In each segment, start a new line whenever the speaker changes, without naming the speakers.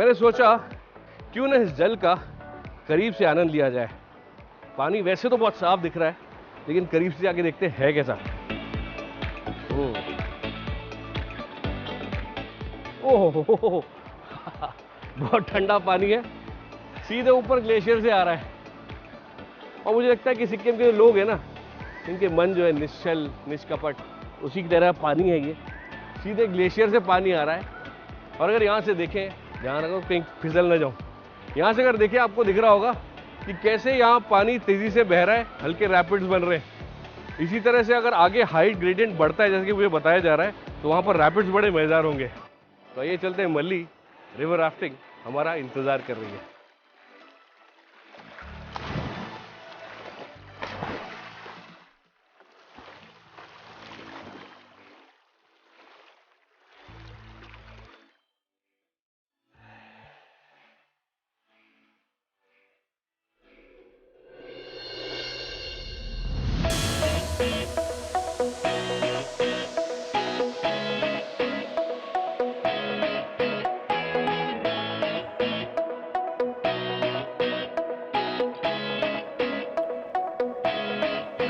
मैंने सोचा क्यों न इस जल का करीब से आनंद लिया जाए। पानी वैसे तो बहुत साफ दिख रहा है, लेकिन करीब से जाके देखते हैं कैसा। ओह बहुत ठंडा पानी है, सीधे ऊपर ग्लेशियर से आ रहा है। और मुझे लगता है कि सिक्किम के जो लोग हैं ना, इनके मन जो है निश्चल निष्कपट, उसी की तरह पानी है ये। सीधे ग्लेशियर से पानी आ रहा है। और अगर यहाँ से देखें, ध्यान रखो कहीं फिसल ना जाऊँ, यहाँ से अगर देखें आपको दिख रहा होगा कि कैसे यहाँ पानी तेजी से बह रहा है, हल्के रैपिड्स बन रहे हैं। इसी तरह से अगर आगे हाइट ग्रेडियंट बढ़ता है, जैसे कि मुझे बताया जा रहा है, तो वहाँ पर रैपिड्स बड़े मज़ेदार होंगे। तो ये चलते हैं मल्ली, रिवर राफ्टिंग हमारा इंतज़ार कर रही है।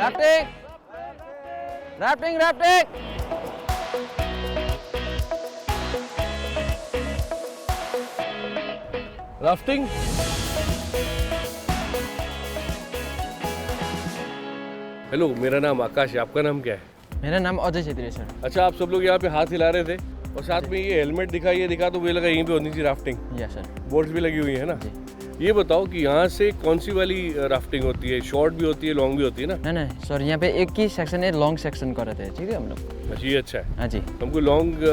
Rafting rafting rafting
rafting hello, मेरा नाम आकाश है, आपका नाम क्या है?
मेरा नाम अजय छेत्री है सर।
अच्छा, आप सब लोग यहाँ पे हाथ हिला रहे थे और साथ में ये हेलमेट दिखा, ये दिखा, तो मुझे लगा यहीं पे होनी चाहिए राफ्टिंग।
Yes sir.
बोट्स भी लगी हुई है ना। ये बताओ कि यहाँ से कौन सी वाली राफ्टिंग होती है? शॉर्ट भी होती है, लॉन्ग भी होती है ना?
नहीं सर, यहाँ पे एक ही सेक्शन है, लॉन्ग सेक्शन कर रहे थे, ठीक है हम लोग।
अच्छा, ये अच्छा है।
हाँ जी।
हमको लॉन्ग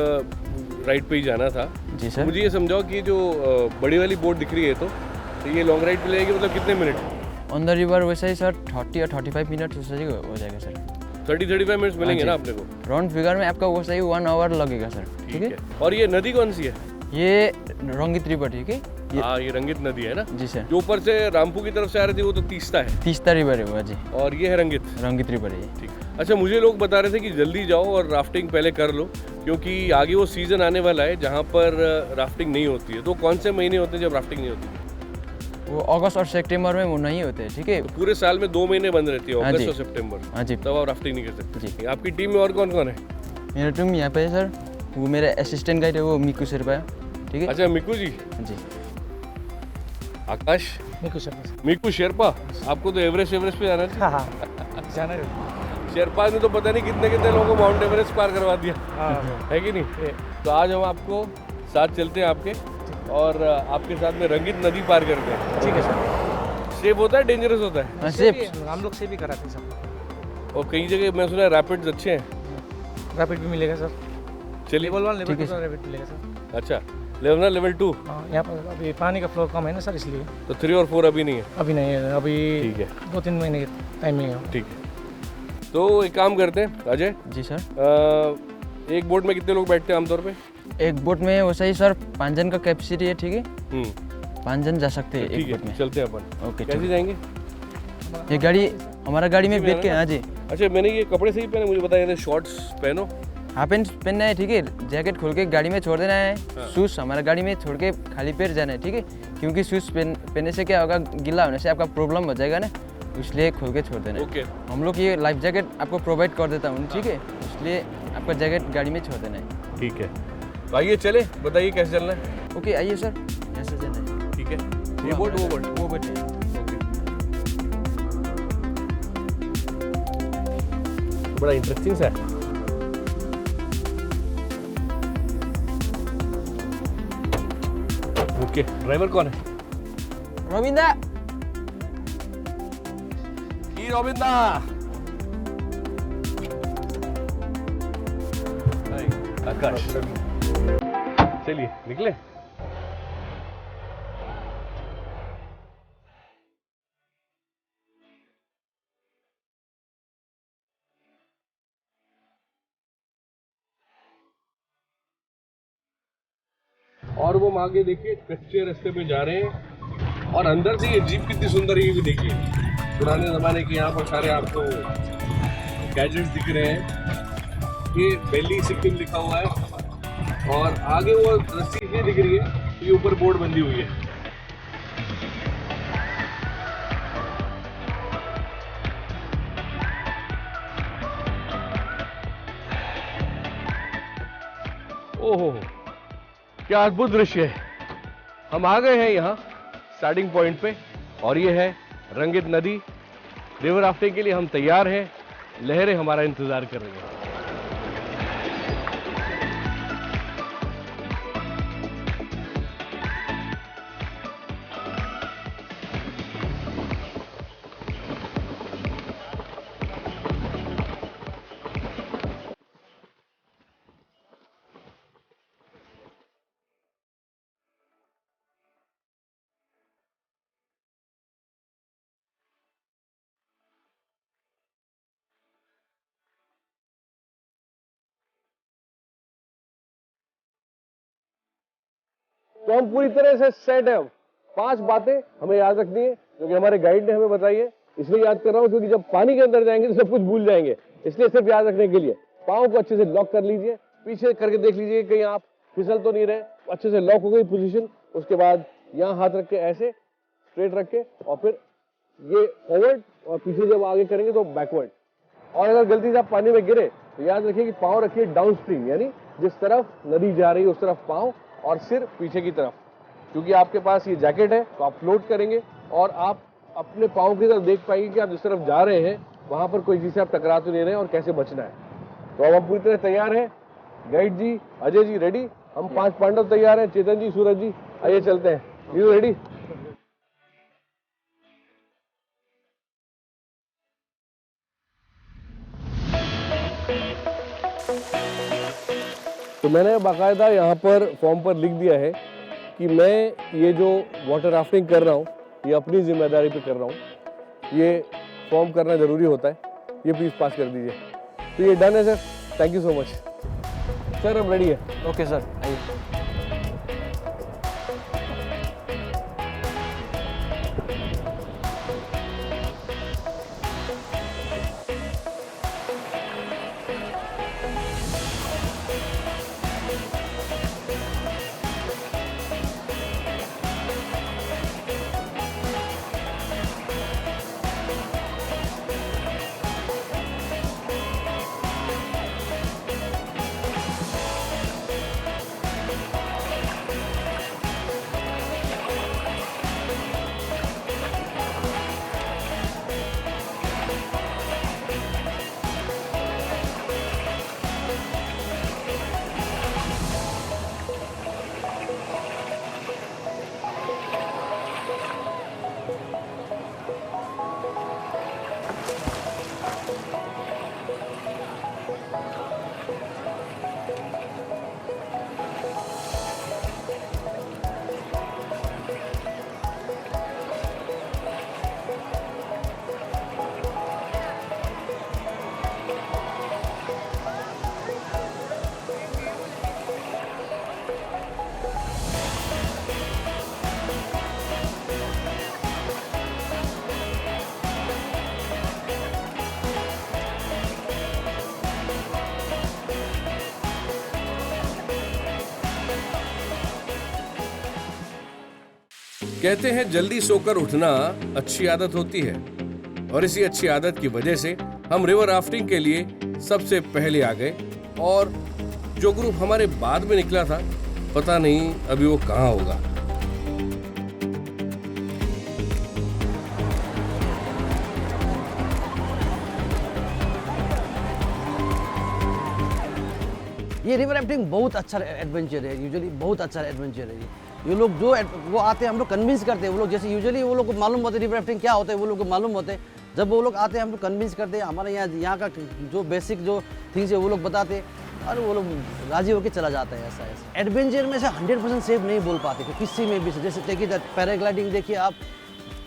राइड पे ही जाना था।
जी सर।
मुझे ये समझाओ कि जो बड़ी वाली बोट दिख रही है, तो ये लॉन्ग राइड पे लगेगी, मतलब कितने मिनट?
ऑन द रिवर वैसे ही सर 30 और 35 मिनट हो जाएगा सर।
30-35 मिनट्स मिलेंगे ना अपने को?
राउंड फिगर में आपका वो सही 1 आवर लगेगा सर। ठीक है।
और ये नदी कौन सी है?
ये रंगित रिवर, ठीक है।
हाँ, ये रंगित नदी है ना?
जी सर।
जो ऊपर से रामपुर की तरफ से आ रही थी वो तो तीस्ता है।
तीस्ता रिवर है वो जी।
और ये है रंगित
रिवर है।
ठीक। अच्छा, मुझे लोग बता रहे थे कि जल्दी जाओ और राफ्टिंग पहले कर लो, क्योंकि आगे वो सीजन आने वाला है जहाँ पर राफ्टिंग नहीं होती है। तो कौन से महीने होते हैं जब राफ्टिंग नहीं होती?
वो अगस्त और सितंबर में वो नहीं होते हैं, ठीक है।
तो पूरे साल में 2 महीने बंद रहती है, अगस्त और सितंबर।
हाँ जी।
तब आप राफ्टिंग नहीं कर सकते
जी।
आपकी टीम में और कौन कौन है?
मेरा टीम यहाँ पे है सर, वो मेरा असिस्टेंट गाइड है, वो मिकू शेरपा है, ठीक है।
अच्छा, मिकू जी।
जी।
आकाश मिकू शेरपा, आपको तो एवरेस्ट पे जाना है।
हाँ जाना है।
शेरपा ने तो पता नहीं कितने कितने लोगों को माउंट एवरेस्ट पार करवा दिया, है कि नहीं? तो आज हम आपको साथ चलते हैं आपके, और आपके साथ में रंगित नदी पार करते हैं।
ठीक है सर।
सेफ होता है, डेंजरस होता है?
सेफ, हम लोग से भी कराते हैं सब।
और कई जगह मैं सुना है रैपिड्स अच्छे हैं।
रैपिड भी मिलेगा सर।
चलिए,
लेवल 1 लेवल 2 रैपिड मिलेगा सर।
अच्छा, लेवल 2।
हाँ, यहाँ पर अभी पानी का फ्लो कम है ना सर, इसलिए।
तो 3 और 4 अभी नहीं है?
अभी नहीं है, अभी
ठीक है,
2-3 महीने टाइम मिलेगा।
ठीक है। तो एक काम करते हैं अजय
जी सर।
एक बोट में कितने लोग बैठते हैं आमतौर पे?
एक बोट में वैसे ही सर 5 जन का कैपेसिटी है, ठीक है। 5 जन जा सकते हैं एक बोट में।
चलते हैं अपन।
ओके।
कैसे जाएंगे?
ये गाड़ी हमारा गाड़ी में बैठ के। हाँ जी।
अच्छा, मैंने ये कपड़े सही पहने? मुझे बताया शॉर्ट्स पहनो,
हाफ पैंट पहनना है, ठीक है। जैकेट खोल के गाड़ी में छोड़ देना है। शूज़ हमारा गाड़ी में छोड़ के खाली पैर जाना है, ठीक है। क्योंकि शूज़ पहनने से क्या होगा, गीला होने से आपका प्रॉब्लम हो जाएगा ना, इसलिए खोल के छोड़ देना है।
ओके।
हम लोग ये लाइफ जैकेट आपको प्रोवाइड कर देता हूँ, ठीक है। इसलिए आपका जैकेट गाड़ी में छोड़ देना है।
ठीक है, तो आइए चले, बताइए कैसे चलना है।
ओके, आइए सर, ऐसे जाना है।
ठीक है, ये बोट वो बोट
है।
बड़ा इंटरेस्टिंग सा है। ओके, ड्राइवर कौन है?
रविंदा।
रविंदा, आकाश, चलिए निकले। और वो आगे देखिए कच्चे रास्ते पे जा रहे हैं, और अंदर से ये जीप कितनी सुंदर है, ये भी देखिए। पुराने ज़माने के यहाँ पर सारे आपको गैजेट्स दिख रहे हैं। ये दिल्ली सिक्किम लिखा हुआ है, और आगे वो रस्सी इसलिए दिख रही है ये ऊपर बोर्ड बंधी हुई है। ओहो, क्या अद्भुत दृश्य है। हम आ गए हैं यहाँ स्टार्टिंग पॉइंट पे और ये है रंगित नदी। रिवर राफ्टिंग के लिए हम तैयार हैं, लहरें हमारा इंतजार कर रही हैं। तो हम पूरी तरह से सेट है। 5 बातें हमें याद रखनी है जो कि हमारे गाइड ने हमें बताई है। इसलिए याद कर रहा हूं क्योंकि जब पानी के अंदर जाएंगे तो सब कुछ भूल जाएंगे, इसलिए सिर्फ याद रखने के लिए पाँव को अच्छे से लॉक कर लीजिए, पीछे करके देख लीजिए कहीं आप फिसल तो नहीं रहे। अच्छे से लॉक हो गई पोजीशन, उसके बाद यहाँ हाथ रख के ऐसे स्ट्रेट रख के और फिर ये फॉरवर्ड और पीछे जब आगे करेंगे तो बैकवर्ड। और अगर गलती से आप पानी में गिरे तो याद रखिए कि पाँव रखिए डाउन स्ट्रीम, यानी जिस तरफ नदी जा रही है उस तरफ पाँव और सिर पीछे की तरफ। क्योंकि आपके पास ये जैकेट है तो आप फ्लोट करेंगे और आप अपने पाँव की तरफ देख पाएंगे कि आप जिस तरफ जा रहे हैं वहां पर कोई चीज से आप टकरा तो नहीं रहे और कैसे बचना है। तो अब हम पूरी तरह तैयार हैं। गाइड जी, अजय जी रेडी, हम 5 पांडव तैयार हैं, चेतन जी, सूरज जी, आइए चलते हैं। You ready? तो मैंने बाकायदा यहाँ पर फॉर्म पर लिख दिया है कि मैं ये जो वाटर राफ्टिंग कर रहा हूँ ये अपनी जिम्मेदारी पे कर रहा हूँ। ये फॉर्म करना ज़रूरी होता है, ये प्लीज़ पास कर दीजिए। तो ये डन है sir, thank you so much. Sir अब रेडी है?
ओके सर, आइए।
कहते हैं जल्दी सोकर उठना अच्छी आदत होती है और इसी अच्छी आदत की वजह से हम रिवर राफ्टिंग के लिए सबसे पहले आ गए। और जो ग्रुप हमारे बाद में निकला था पता नहीं अभी वो कहाँ होगा।
ये रिवर राफ्टिंग बहुत अच्छा एडवेंचर है, यूजुअली बहुत अच्छा एडवेंचर है। ये लोग जो वो आते हैं हम लोग कन्विंस करते हैं। वो लोग जैसे यूजुअली वो लोग को मालूम होता है रिवर राफ्टिंग क्या होता है, वो लोग को मालूम होता है। जब वो लोग आते हैं हम लोग कन्विंस करते हैं, हमारे यहाँ का जो बेसिक जो थिंग्स है वो लोग बताते हैं और वो लोग राजी होकर चला जाता है। ऐसा ऐसा एडवेंचर में से 100% सेफ नहीं बोल पाते कि किसी में भी। जैसे देखिए पैराग्लाइडिंग देखिए आप,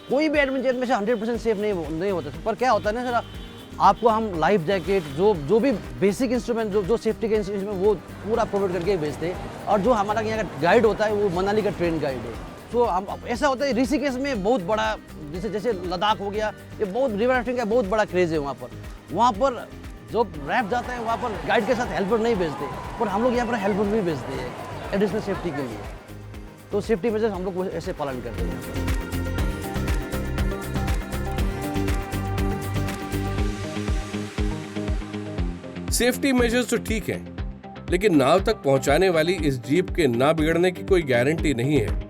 कोई भी एडवेंचर में से 100% सेफ नहीं होता। पर क्या होता है ना सर, आपको हम लाइफ जैकेट जो भी बेसिक इंस्ट्रूमेंट जो सेफ्टी के इंस्ट्रूमेंट वो पूरा प्रोवाइड करके भेजते हैं। और जो हमारा यहाँ का गाइड होता है वो मनाली का ट्रेन गाइड है। तो हम ऐसा होता है ऋषिकेश में बहुत बड़ा, जैसे लद्दाख हो गया, ये बहुत रिवर राफ्टिंग का बहुत बड़ा क्रेज़ है वहाँ पर जो रैफ्ट जाता है वहाँ पर गाइड के साथ हेल्पर नहीं भेजते, पर हम लोग यहाँ पर हेल्पर भी भेजते हैं एडिशनल सेफ्टी के लिए। तो सेफ्टी मेजर्स हम लोग ऐसे पालन करते हैं यहाँ पर।
सेफ्टी मेजर्स तो ठीक हैं, लेकिन नाव तक पहुंचाने वाली इस जीप के ना बिगड़ने की कोई गारंटी नहीं है।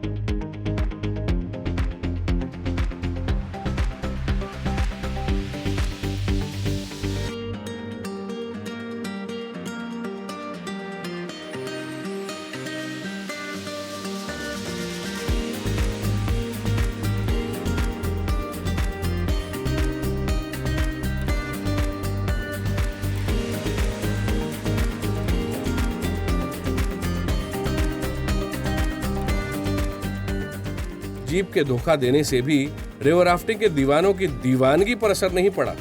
जीप के धोखा देने से भी रिवर राफ्टिंग के दीवानों की दीवानगी पर असर नहीं पड़ा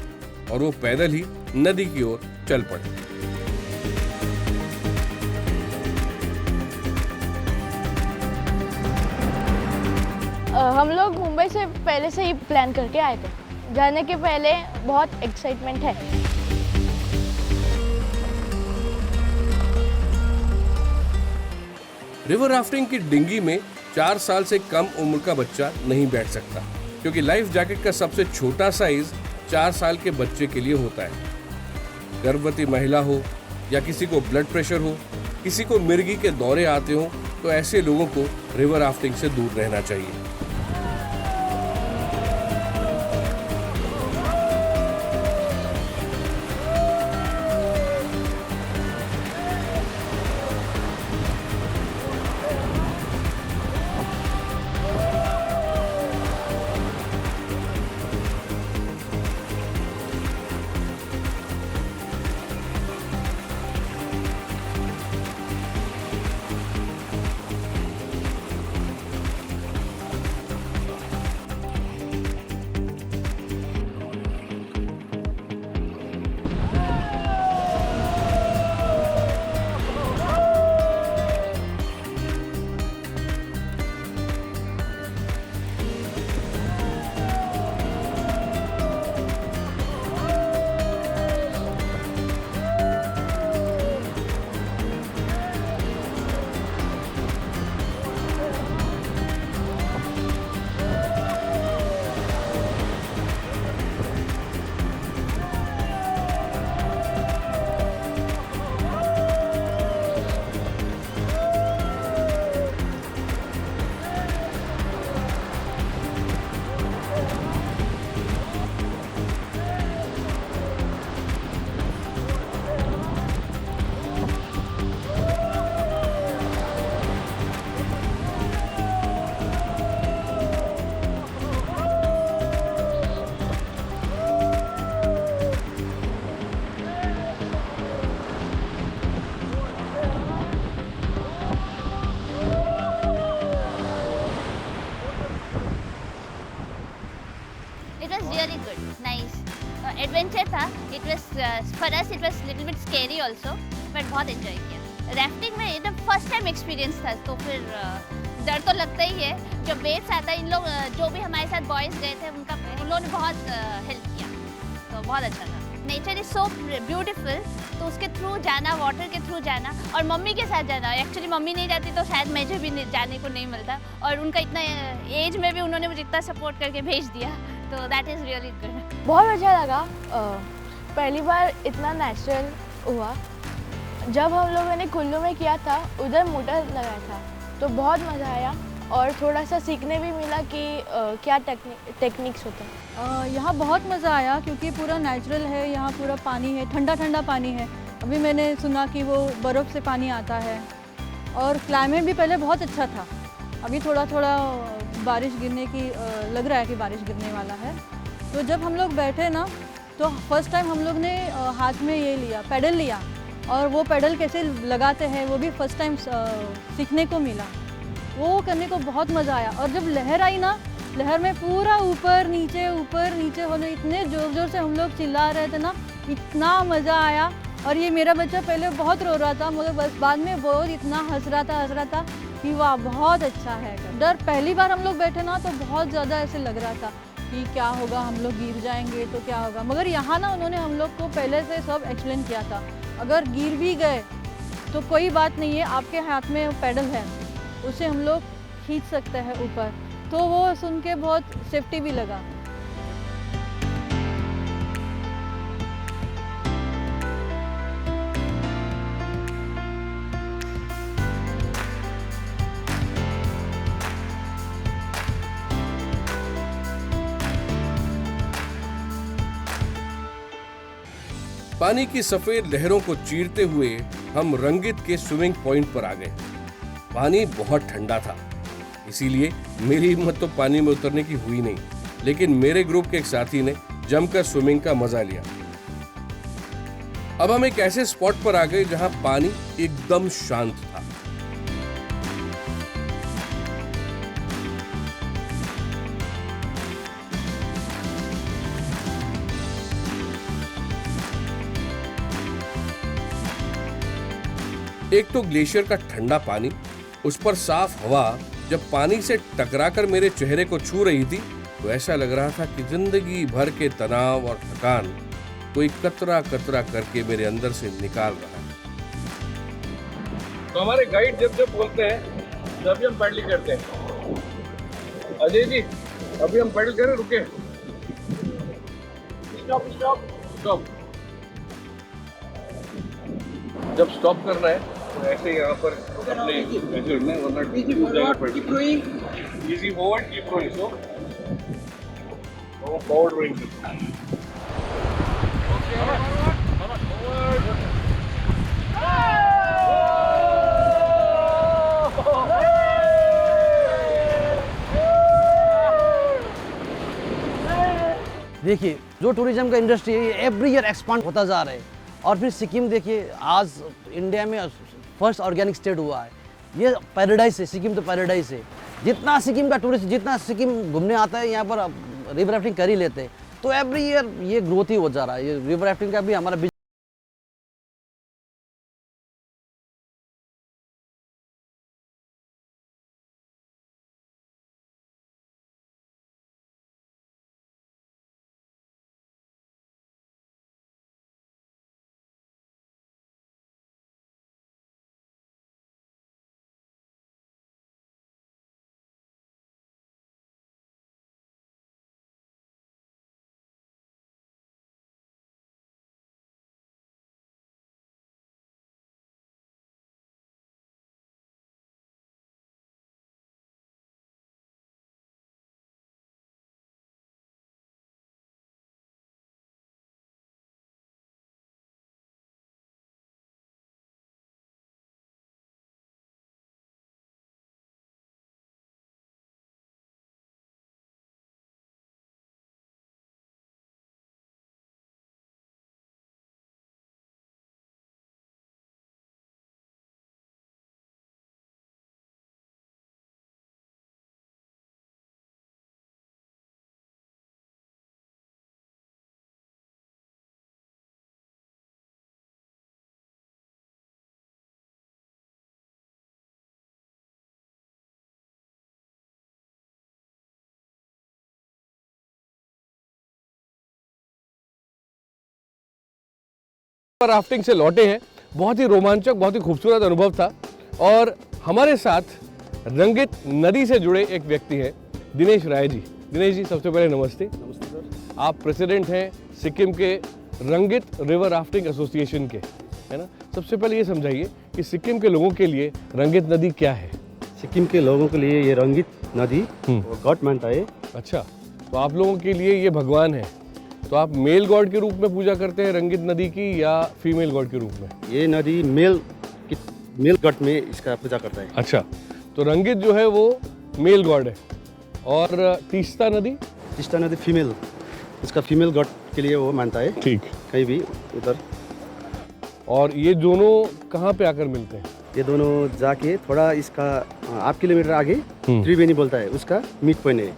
और वो पैदल ही नदी की ओर चल पड़े।
हम लोग मुंबई से पहले से ही प्लान करके आए थे। जाने के पहले बहुत एक्साइटमेंट है।
रिवर राफ्टिंग की डिंगी में 4 साल से कम उम्र का बच्चा नहीं बैठ सकता, क्योंकि लाइफ जैकेट का सबसे छोटा साइज 4 साल के बच्चे के लिए होता है। गर्भवती महिला हो या किसी को ब्लड प्रेशर हो, किसी को मिर्गी के दौरे आते हो, तो ऐसे लोगों को रिवर राफ्टिंग से दूर रहना चाहिए।
एडवेंचर था। It was for us it was little bit scary also, but बहुत एंजॉय किया। राफ्टिंग में एकदम फर्स्ट टाइम एक्सपीरियंस था, तो फिर डर तो लगता ही है। जब वेव्स आता है, इन लोग जो भी हमारे साथ बॉयज़ गए थे उन लोगों ने बहुत हेल्प किया, तो बहुत अच्छा था। नेचर इज़ सो ब्यूटीफुल, तो उसके थ्रू जाना, वाटर के थ्रू जाना और मम्मी के साथ जाना। एक्चुअली मम्मी नहीं जाती तो शायद मुझे भी जाने को नहीं मिलता, और उनका इतना एज में भी उन्होंने मुझे इतना सपोर्ट करके भेज दिया, तो दैट इज़ रियली गुड।
बहुत अच्छा लगा। पहली बार इतना नेचुरल हुआ। जब हम लोगों ने कुल्लू में किया था, उधर मोटर लगाया था, तो बहुत मज़ा आया और थोड़ा सा सीखने भी मिला कि क्या टेक्निक्स होते हैं।
यहाँ बहुत मज़ा आया क्योंकि पूरा नेचुरल है। यहाँ पूरा पानी है, ठंडा ठंडा पानी है। अभी मैंने सुना कि वो बर्फ़ से पानी आता है, और क्लाइमेट भी पहले बहुत अच्छा था। अभी थोड़ा थोड़ा बारिश गिरने की लग रहा है कि बारिश गिरने वाला है। तो जब हम लोग बैठे ना, तो फर्स्ट टाइम हम लोग ने हाथ में ये लिया, पैडल लिया, और वो पैडल कैसे लगाते हैं वो भी फर्स्ट टाइम सीखने को मिला। वो करने को बहुत मज़ा आया। और जब लहर आई ना, लहर में पूरा ऊपर नीचे होने, इतने ज़ोर ज़ोर से हम लोग चिल्ला रहे थे ना, इतना मज़ा आया। और ये मेरा बच्चा पहले बहुत रो रहा था, मगर बस बाद में बहुत इतना हंस रहा था कि वाह बहुत अच्छा है। डर पहली बार हम लोग बैठे ना, तो बहुत ज़्यादा ऐसे लग रहा था कि क्या होगा, हम लोग गिर जाएंगे तो क्या होगा। मगर यहाँ ना उन्होंने हम लोग को पहले से सब एक्सप्लेन किया था, अगर गिर भी गए तो कोई बात नहीं है, आपके हाथ में पैडल है, उससे हम लोग खींच सकता है ऊपर, तो वो सुन के बहुत सेफ्टी भी लगा।
पानी की सफेद लहरों को चीरते हुए हम रंगित के स्विमिंग पॉइंट पर आ गए। पानी बहुत ठंडा था, इसीलिए मेरी हिम्मत तो पानी में उतरने की हुई नहीं, लेकिन मेरे ग्रुप के एक साथी ने जमकर स्विमिंग का मजा लिया। अब हम एक ऐसे स्पॉट पर आ गए जहां पानी एकदम शांत था। एक तो ग्लेशियर का ठंडा पानी, उस पर साफ हवा जब पानी से टकराकर मेरे चेहरे को छू रही थी तो ऐसा लग रहा था कि जिंदगी भर के तनाव और थकान कोई कतरा कतरा करके मेरे अंदर से निकाल रहा है। तो हमारे गाइड जब जब बोलते हैं तभी हम पैडलिंग करते हैं। अजय जी, अभी हम पैडल करें, रुके, स्टॉप स्टॉप स्टॉप। जब स्टॉप करना है तो ऐसे यहाँ पर अपने ऐसे उड़ना है, वरना टूट जाएगा pedal. Easy forward, keep going, so forward going.
देखिए जो टूरिज्म का इंडस्ट्री है ये एवरी ईयर एक्सपांड होता जा रहा है। और फिर सिक्किम देखिए, आज इंडिया में फर्स्ट ऑर्गेनिक स्टेट हुआ है। ये पैराडाइज है, सिक्किम तो पैराडाइज है। जितना सिक्किम का टूरिस्ट, जितना सिक्किम घूमने आता है यहाँ पर रिवर राफ्टिंग कर ही लेते हैं, तो एवरी ईयर ये ग्रोथ ही हो जा रहा है। ये रिवर राफ्टिंग का भी हमारा
राफ्टिंग से लौटे हैं। बहुत ही रोमांचक, बहुत ही खूबसूरत अनुभव था। और हमारे साथ रंगित नदी से जुड़े एक व्यक्ति हैं, दिनेश राय जी। दिनेश जी, सबसे पहले नमस्ते।
नमस्ते सर।
आप प्रेसिडेंट हैं सिक्किम के रंगित रिवर राफ्टिंग एसोसिएशन के, है ना? सबसे पहले ये समझाइए कि सिक्किम के लोगों के लिए रंगित नदी क्या है?
सिक्किम के लोगों के लिए ये रंगित नदी गॉड मानता है।
अच्छा, तो आप लोगों के लिए ये भगवान है। तो आप मेल गॉड के रूप में पूजा करते हैं रंगित नदी की या फीमेल गॉड के रूप में?
ये नदी मेल गॉड में इसका पूजा करता है।
अच्छा, तो रंगित जो है वो मेल गॉड है और तीस्ता नदी
फीमेल, इसका फीमेल गॉड के लिए वो मानता है।
ठीक,
कहीं भी उधर।
और ये दोनों कहाँ पे आकर मिलते हैं?
ये दोनों जाके थोड़ा इसका 8 किलोमीटर आगे त्रिवेणी बोलता है, उसका मीट पॉइंट है।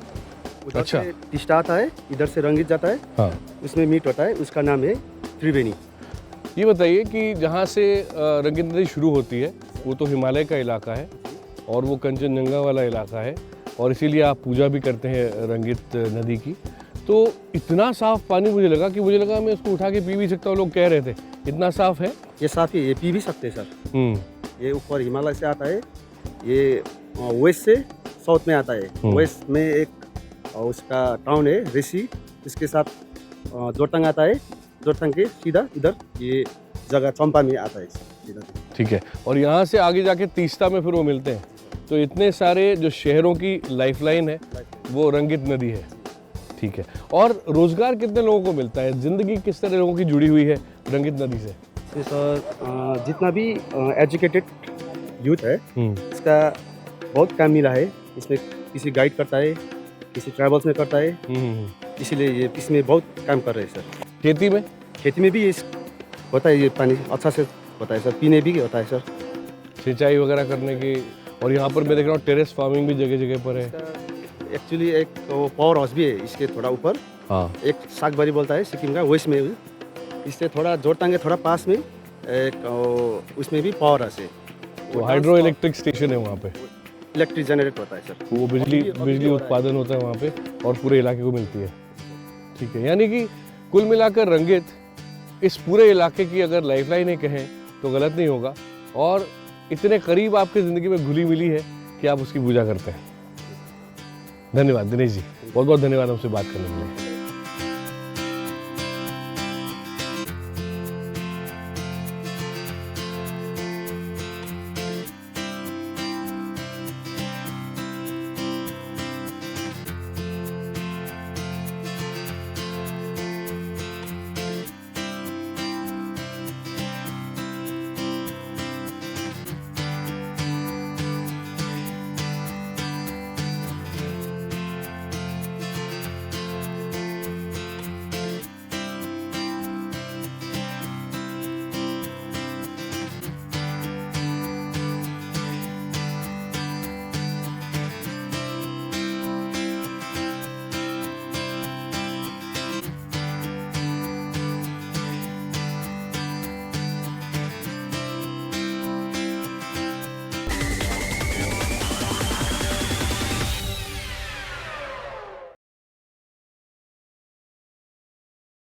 उधर
अच्छा।
से तिस्ता आता है, इधर से रंगित जाता है।
हाँ,
उसमें मीट होता है, उसका नाम है त्रिवेणी।
ये बताइए कि जहाँ से रंगित नदी शुरू होती है वो तो हिमालय का इलाका है और वो कंचनजंगा वाला इलाका है, और इसीलिए आप पूजा भी करते हैं रंगित नदी की। तो इतना साफ पानी मुझे लगा मैं इसको उठा के पी भी सकता हूँ। लोग कह रहे थे इतना साफ है।
ये साफ ही, ये पी भी सकते हैं सर। ये ऊपर हिमालय से आता है, ये वेस्ट से साउथ में आता है। वेस्ट में एक उसका टाउन है रेसी, इसके साथ जोरथांग आता है। जोरथांग के सीधा इधर ये जगह चंपा में आता है सीधा।
ठीक है, और यहाँ से आगे जाके तीस्ता में फिर वो मिलते हैं। तो इतने सारे जो शहरों की लाइफलाइन है वो रंगित नदी है। ठीक है, और रोजगार कितने लोगों को मिलता है, जिंदगी किस तरह लोगों की जुड़ी हुई है रंगित नदी से?
सर जितना भी एजुकेटेड यूथ है इसका बहुत काम मिला है। इसमें किसी गाइड करता है, किसी ट्रैवल्स में करता है, इसीलिए ये इसमें बहुत काम कर रहे हैं सर। खेती में भी इस होता है, ये पानी अच्छा से होता है सर, पीने भी होता है सर,
सिंचाई वगैरह करने की। और यहाँ पर मैं देख रहा हूँ टेरेस फार्मिंग भी जगह जगह पर है।
एक्चुअली एक पावर हाउस भी है इसके थोड़ा ऊपर।
हाँ,
एक सागबारी बोलता है सिक्किम का, वेस्ट में इससे थोड़ा जोरथांग थोड़ा पास में एक उसमें भी पावर हाउस है।
तो हाइड्रो इलेक्ट्रिक स्टेशन है वहाँ पे,
इलेक्ट्रिक जनरेट होता है सर,
वो बिजली उत्पादन होता है वहाँ पे और पूरे इलाके को मिलती है। ठीक है, यानी कि कुल मिलाकर रंगित इस पूरे इलाके की अगर लाइफलाइन है कहें तो गलत नहीं होगा, और इतने करीब आपकी ज़िंदगी में घुली मिली है कि आप उसकी पूजा करते हैं। धन्यवाद दिनेश जी, बहुत बहुत धन्यवाद हमसे बात करने के लिए।